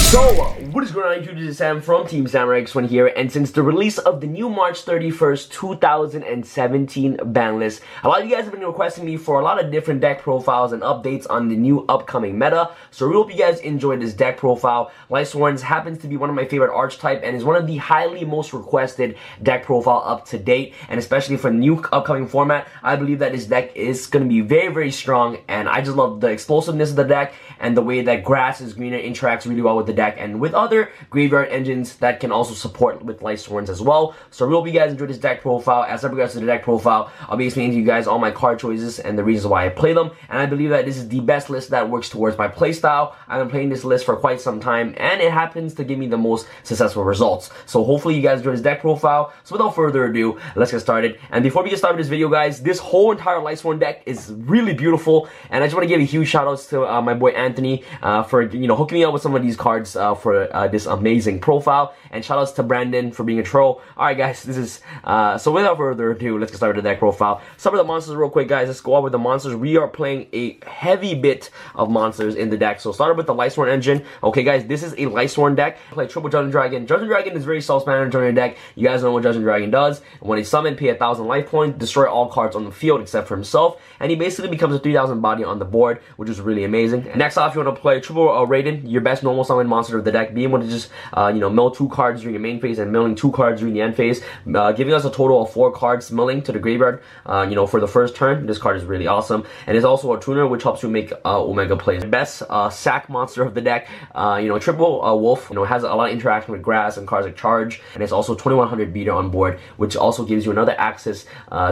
So, what is going on YouTube? This is Sam from TeamSamuraiX1 here, and since the release of the new March 31st, 2017 ban list, a lot of you guys have been requesting me for a lot of different deck profiles and updates on the new upcoming meta, so we hope you guys enjoyed this deck profile. LIGHTSWORN happens to be one of my favorite archetype and is one of the highly most requested deck profile up to date, and especially for the new upcoming format, I believe that this deck is going to be very, very strong, and I just love the explosiveness of the deck and the way that grass is greener interacts really well with the deck and with other graveyard engines that can also support with LIGHTSWORN as well. So I hope you guys enjoyed this deck profile. As I progress to the deck profile, I'll be explaining to you guys all my card choices and the reasons why I play them, and I believe that this is the best list that works towards my playstyle. I've been playing this list for quite some time and it happens to give me the most successful results. So hopefully you guys enjoyed this deck profile. So without further ado, let's get started. And before we get started with this video, guys, this whole entire LIGHTSWORN deck is really beautiful, and I just want to give a huge shout outs to my boy Anthony for hooking me up with some of these cards for this amazing profile, and shout outs to Brandon for being a troll. Alright guys, this is so without further ado, let's get started with the deck profile. Some of the monsters real quick, guys. Let's go out with the monsters. We are playing a heavy bit of monsters in the deck. So started with the LIGHTSWORN engine. Okay guys, this is a LIGHTSWORN deck. Play triple Judgment Dragon. Judgment Dragon is very self-explanatory in your deck. You guys know what Judgment Dragon does. When he's summoned, pay 1,000 life points, destroy all cards on the field except for himself, and he basically becomes a 3,000 body on the board, which is really amazing. Next off, you want to play triple Raiden, your best normal summon monster of the deck, being able to just mill 2 cards during your main phase and milling 2 cards during the end phase, giving us a total of 4 cards milling to the graveyard for the first turn. This card is really awesome, and it's also a tuner which helps you make Omega plays. Best sack monster of the deck, triple wolf, has a lot of interaction with grass and cards like charge, and it's also 2100 beater on board, which also gives you another access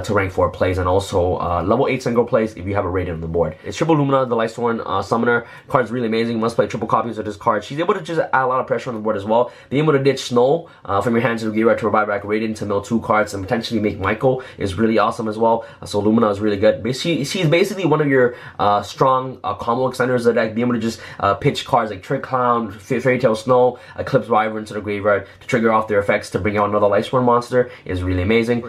to rank 4 plays and also level 8 single plays if you have a Raiden on the board. It's triple Lumina, the LIGHTSWORN summoner. Card's really amazing. You must play triple copies of this card. She's able to just add a lot of pressure on the board as well. Being able to ditch Snow from your hands to the graveyard to provide back Raiden to mill 2 cards and potentially make Michael is really awesome as well. So Lumina is really good. She's basically one of your strong combo extenders of the deck. Being able to just pitch cards like Trick Clown, Fairy Tail Snow, Eclipse Wyvern into the graveyard to trigger off their effects to bring out another LIGHTSWORN monster is really amazing.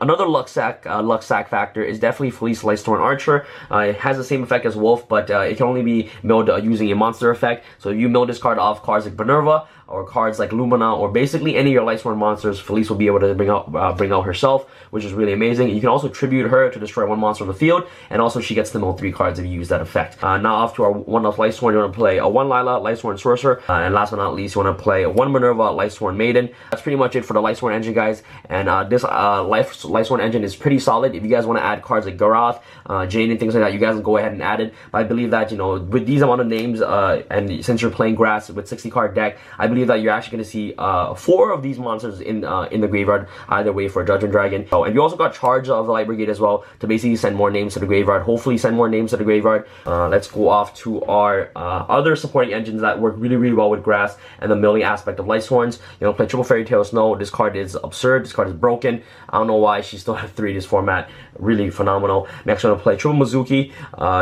Another luck sack factor is definitely Fleece LIGHTSWORN Archer. It has the same effect as Wolf, but it can only be milled using a monster effect. So if you mill this card off cards like Minerva or cards like Lumina or basically any of your LIGHTSWORN monsters, Felice will be able to bring out herself, which is really amazing. You can also tribute her to destroy 1 monster on the field, and also she gets to mill 3 cards if you use that effect. Now off to our 1-off LIGHTSWORN, you want to play a 1 Lila LIGHTSWORN Sorcerer, and last but not least, you want to play a 1 Minerva LIGHTSWORN Maiden. That's pretty much it for the LIGHTSWORN engine, guys, and this LIGHTSWORN engine is pretty solid. If you guys want to add cards like Garoth, Jane and things like that, you guys can go ahead and add it, but I believe that, with these amount of names, and since you're playing grass with 60 card deck, I believe that you're actually going to see 4 of these monsters in the graveyard either way for Judgment Dragon. Oh, and you also got charge of the Light Brigade as well to basically send more names to the graveyard. Hopefully send more names to the graveyard. Let's go off to our other supporting engines that work really, really well with grass and the milling aspect of LIGHTSWORNs. Play triple Fairy Tail Snow. This card is absurd. This card is broken. I don't know why she still has 3 in this format. Really phenomenal. Next, I'm going to play triple Mizuki,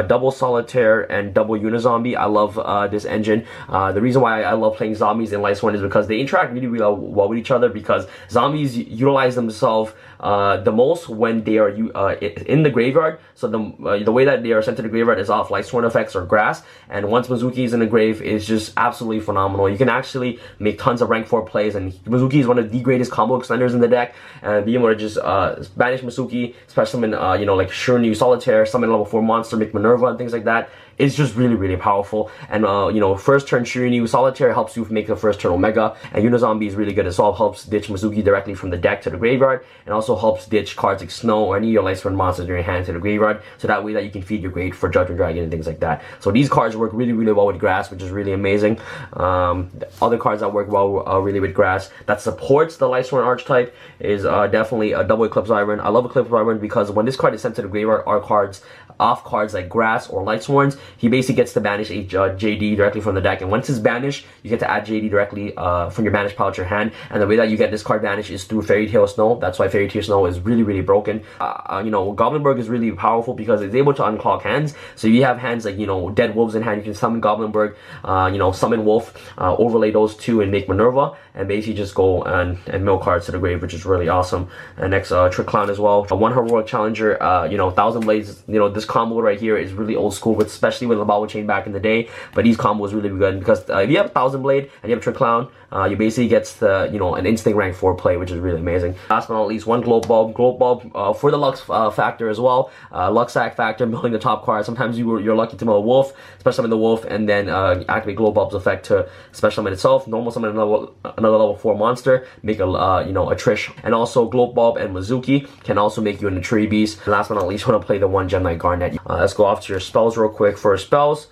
double Solitaire, and double Unizombie. I love this engine. The reason why I love playing zombies in LIGHTSWORN is because they interact really, really well with each other, because zombies utilize themselves the most when they are in the graveyard. So the way that they are sent to the graveyard is off LIGHTSWORN effects or grass, and once Mizuki is in the grave, is just absolutely phenomenal. You can actually make tons of rank 4 plays, and Mizuki is one of the greatest combo extenders in the deck, and being able to just banish Mizuki, special summon like Shiryu Solitaire, summon level 4 monster, make Minerva and things like that, is just really, really powerful. And first turn Shiryu Solitaire helps you make the first turn Omega, and Unizombie is really good as well. Helps ditch Mizuki directly from the deck to the graveyard, and also helps ditch cards like Snow or any of your LIGHTSWORN monsters in your hand to the graveyard, so that way that you can feed your grade for Judgment Dragon and things like that. So these cards work really, really well with grass, which is really amazing. Other cards that work well really with grass that supports the LIGHTSWORN archetype is definitely a double Eclipse Wyvern. I love Eclipse Wyvern because when this card is sent to the graveyard, our cards off cards like grass or LIGHTSWORNs, he basically gets to banish a JD directly from the deck, and once it's banished, you get to add JD directly from your banished pile to your hand. And the way that you get this card banished is through Fairy Tail Snow. That's why Fairy Tail Snow is really, really broken. Goblinberg is really powerful because it's able to unclog hands. So you have hands like dead wolves in hand, you can summon Goblinberg, summon Wolf, overlay those 2 and make Minerva, and basically just go and mill cards to the grave, which is really awesome. And next, Trick Clown as well. One Heroic Challenger, 1000 Blades. This this combo right here is really old school, especially with the Bobble Chain back in the day. But these combos really good because if you have 1000 Blade and you have Trick Clown, you basically get the, you know, an instant rank 4 play, which is really amazing. Last but not least, one Globe Bulb. Globe Bulb for the Lux factor as well. Lux sack factor, milling the top card. Sometimes you're lucky to mill a Wolf, special summon the Wolf, and then activate Globe Bulb's effect to special summon itself. Normal summon another level 4 monster, make a you know, a Trish, and also Globe Bulb and Mizuki can also make you an Tree Beast. And last but not least, you want to play the one Gem Knight Garnet. Let's go off to your spells real quick. For spells,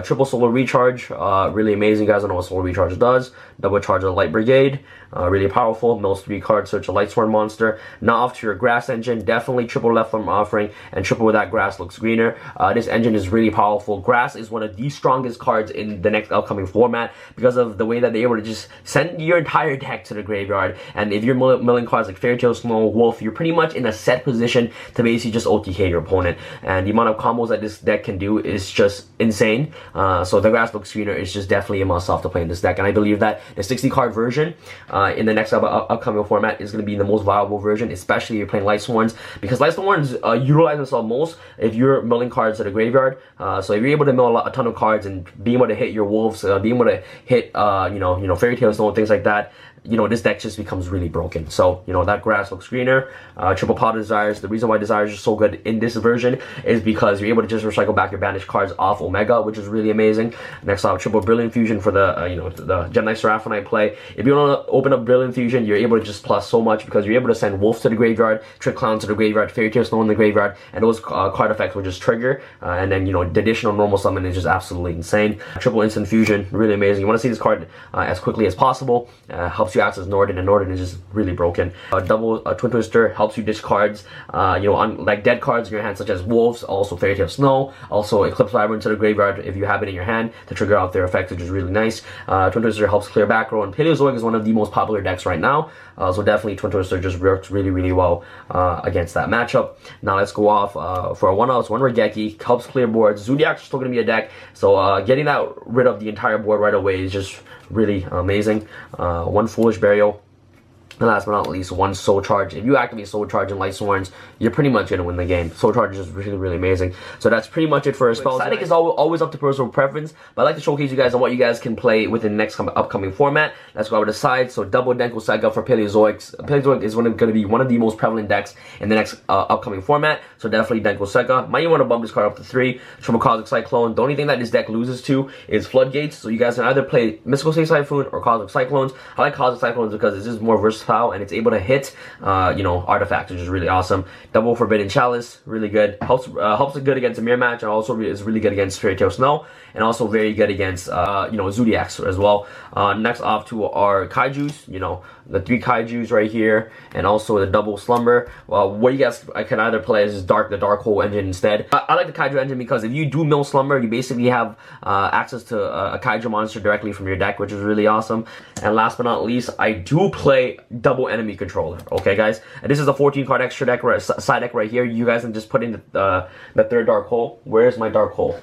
triple solar recharge, really amazing. Guys, I know what solar recharge does. Double charge of Light Brigade, really powerful. Mills 3 cards, search a LIGHTSWORN monster. Now off to your grass engine, definitely triple left from offering, and triple with that grass looks greener. This engine is really powerful. Grass is one of the strongest cards in the next upcoming format because of the way that they're able to just send your entire deck to the graveyard. And if you're milling cards like Fairy Tail Snow, Wolf, you're pretty much in a set position to basically just OTK your opponent. And the amount of combos that this deck can do is just insane. So the grass looks greener is just definitely a must-have to play in this deck. And I believe that the 60 card version in the next upcoming format is going to be the most viable version, especially if you're playing LIGHTSWORNs, because LIGHTSWORNs utilize themselves most if you're milling cards to the graveyard. So if you're able to mill a ton of cards and being able to hit your Wolves, being able to hit you know Fairy Tail Snow and things like that, you know, this deck just becomes really broken. So, you know, that grass looks greener. Triple Pot Desires. The reason why Desires are so good in this version is because you're able to just recycle back your banished cards off Omega, which is really amazing. Next up, Triple Brilliant Fusion for the, you know, the Gem Knight Seraphonite play. If you want to open up Brilliant Fusion, you're able to just plus so much because you're able to send Wolf to the graveyard, Trick Clown to the graveyard, Fairy Tail Snow in the graveyard, and those card effects will just trigger. And then, you know, the additional normal summon is just absolutely insane. Triple Instant Fusion, really amazing. You want to see this card as quickly as possible. Helps you access Norden, and Norden is just really broken. Double Twin Twister helps you ditch cards, you know, like dead cards in your hand, such as Wolves, also Fairy Tail Snow, also Eclipse Labyrinth to the graveyard if you have it in your hand to trigger out their effects, which is really nice. Twin Twister helps clear back row, and Paleozoic is one of the most popular decks right now, so definitely Twin Twister just works really, really well against that matchup. Now let's go off for a 1-outs, 1 Regeki, helps clear boards. Zodiac's still going to be a deck, so getting that rid of the entire board right away is just really amazing. 1 Foolish Burial. And last but not least, 1 Soul Charge. If you activate Soul Charge in LIGHTSWORNs, you're pretty much going to win the game. Soul Charge is just really, really amazing. So that's pretty much it for a spell. Side deck is always up to personal preference, but I'd like to showcase you guys on what you guys can play within the next upcoming format. Let's go over the side. So double Denko Saga for Paleozoics. Paleozoic is going to be one of the most prevalent decks in the next upcoming format. So definitely Denko Saga. Might even want to bump this card up to 3. Triple Cosmic Cyclone. The only thing that this deck loses to is Floodgates. So you guys can either play Mystical State Typhoon or Cosmic Cyclones. I like Cosmic Cyclones because it's just more versatile and it's able to hit you know, artifacts, which is really awesome. Double Forbidden Chalice, really good. Helps it good against a mirror match, and also is really good against Fairy Tail Snow, and also very good against you know, Zodiacs as well. Next off to our Kaijus, you know, the 3 Kaijus right here, and also the double Slumber. What you guys can either play is the Dark Hole engine instead. I like the Kaiju engine because if you do mill Slumber, you basically have access to a Kaiju monster directly from your deck, which is really awesome. And last but not least, I do play double Enemy Controller. Okay, guys, and this is a 14 card extra deck, side deck right here. You guys can just put in the 3rd Dark Hole. Where's my Dark Hole?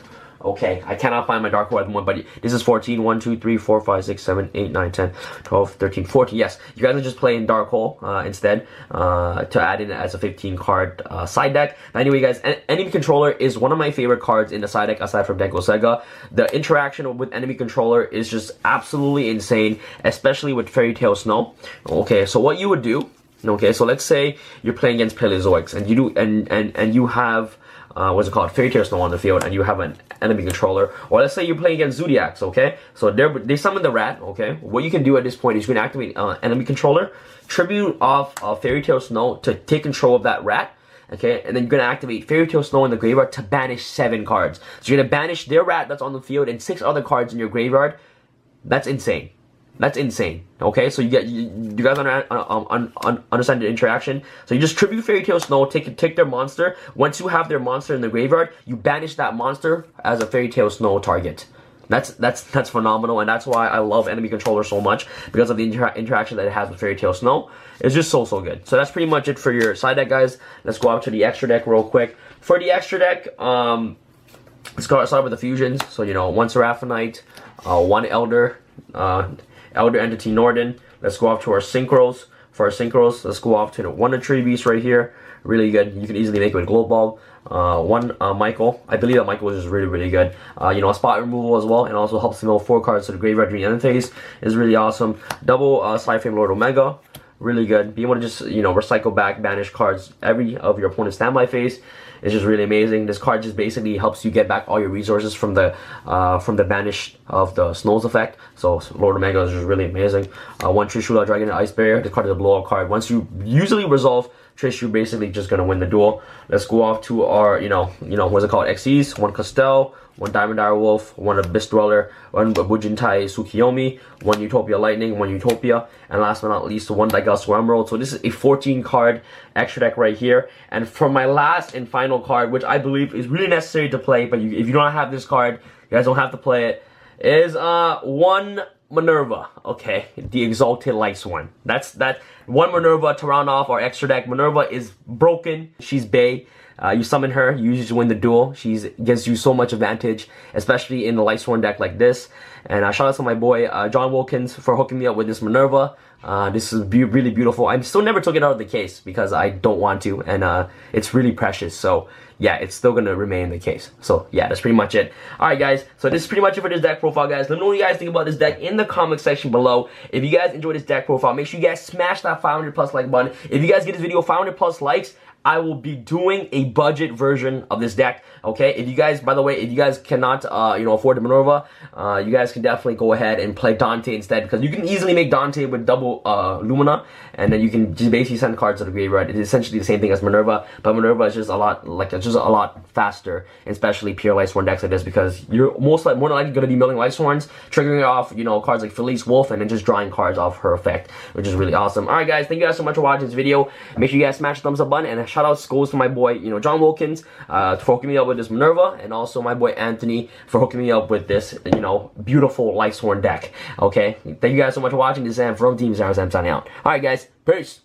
Okay, I cannot find my Dark Hole at the moment, but this is 14. 1, 2, 3, 4, 5, 6, 7, 8, 9, 10, 12, 13, 14. Yes, you guys are just playing Dark Hole instead to add in as a 15 card side deck. Anyway, guys, Enemy Controller is one of my favorite cards in the side deck aside from Denko Sega. The interaction with Enemy Controller is just absolutely insane, especially with Fairy Tail Snow. Okay, so what you would do, okay, so let's say you're playing against Paleozoics and you do and you have what's it called, Fairy Tail Snow on the field, and you have an Enemy Controller, or let's say you're playing against Zodiacs, okay? So they summon the rat, okay? What you can do at this point is you can activate Enemy Controller, tribute off Fairy Tail Snow to take control of that rat, okay? And then you're gonna activate Fairy Tail Snow in the graveyard to banish 7 cards. So you're gonna banish their rat that's on the field and 6 other cards in your graveyard. That's insane. That's insane. Okay, so you guys understand the interaction. So you just tribute Fairy Tail Snow, take their monster. Once you have their monster in the graveyard, you banish that monster as a Fairy Tail Snow target. That's phenomenal, and that's why I love Enemy Controller so much, because of the interaction that it has with Fairy Tail Snow. It's just so good. So that's pretty much it for your side deck, guys. Let's go out to the extra deck real quick. For the extra deck, let's start with the fusions. So, you know, 1 Seraphonite, 1 Elder, Elder Entity Norden. Let's go off to our synchros. For our synchros, let's go off to the 1 Tree Beast right here. really good. You can easily make it with Glow Bulb. One Michael, I believe that Michael is just really good. You know, spot removal as well, and also helps to mill 4 cards to the graveyard during the end phase is really awesome. Double Side Frame Lord Omega, really good. Being able to just, you know, recycle back banish cards every of your opponent's standby phase is just really amazing. This card just basically helps you get back all your resources from the banish of the Snows effect. So Lord Omega is just really amazing. One Trishula Dragon and Ice Barrier. This card is a blowout card. Once you usually resolve Trish, you're basically just gonna win the duel. Let's go off to our, you know, what's it called? XEs. One Costel, one Diamond Dire Wolf, one Abyss Dweller, one Bujintai Tsukiyomi, one Utopia Lightning, one Utopia, and last but not least, one Daigatsu Emerald. So this is a 14 card extra deck right here. And for my last and final card, which I believe is really necessary to play, but if you don't have this card, you guys don't have to play it, is one Minerva, okay, the Exalted LIGHTSWORN. That's one Minerva to round off our extra deck. Minerva is broken. She's bae. You summon her, you usually win the duel. She gives you so much advantage, especially in the LIGHTSWORN deck like this. And shout out to my boy John Wilkins for hooking me up with this Minerva. This is really beautiful. I still never took it out of the case because I don't want to, and it's really precious. So yeah, it's still gonna remain the case. So yeah, that's pretty much it. Alright guys, so this is pretty much it for this deck profile, guys. Let me know what you guys think about this deck in the comment section below. If you guys enjoyed this deck profile, make sure you guys smash that 500+ like button. If you guys get this video 500+ likes, I will be doing a budget version of this deck, okay? If you guys, by the way, if you guys cannot, you know, afford the Minerva, you guys can definitely go ahead and play Dante instead, because you can easily make Dante with double Lumina, and then you can just basically send cards to the graveyard. It's essentially the same thing as Minerva, but Minerva is just a lot, like, it's just a lot faster, especially pure LIGHTSWORN decks like this, because you're more than likely going to be milling LIGHTSWORNs, triggering off, you know, cards like Felice Wolf, and then just drawing cards off her effect, which is really awesome. Alright guys, thank you guys so much for watching this video. Make sure you guys smash the thumbs up button, and shout out goes to my boy, you know, John Wilkins, for hooking me up with this Minerva, and also my boy Anthony for hooking me up with this, you know, beautiful LIGHTSWORN deck. Okay, thank you guys so much for watching. This is Sam from TeamSamuraiX1 signing out. Alright guys, peace.